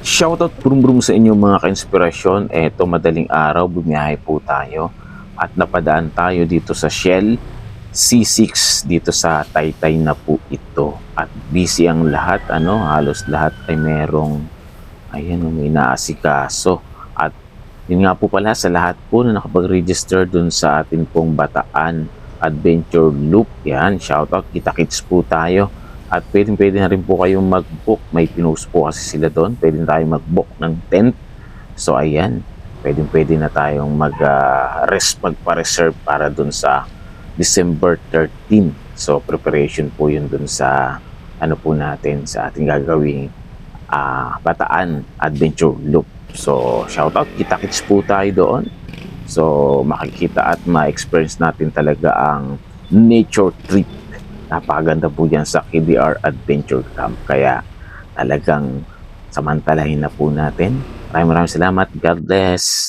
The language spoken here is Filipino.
Shoutout brum brum sa inyo mga ka-inspirasyon. Eto, madaling araw, bumiyahe po tayo at napadaan tayo dito sa Shell C6 dito sa Taytay na po ito. At busy ang lahat, halos lahat ay merong may naasikaso. At yun nga po pala, sa lahat po na nakapag-register dun sa atin pong Bataan Adventure Loop, yan, shoutout, kita-kits po tayo. At pwede na rin po kayong mag-book. May pinost po kasi sila doon. Pwede na tayong mag-book ng tent. So ayan, pwede na tayong magpa-reserve para doon sa December 13. So preparation po yun doon sa po natin sa ating gagawing Bataan Adventure Loop. So shoutout, kita-kits po tayo doon. So makikita at ma-experience natin talaga ang nature trip. Napakaganda po dyan sa KDR Adventure Camp. Kaya talagang samantalahin na po natin. Maraming salamat. God bless.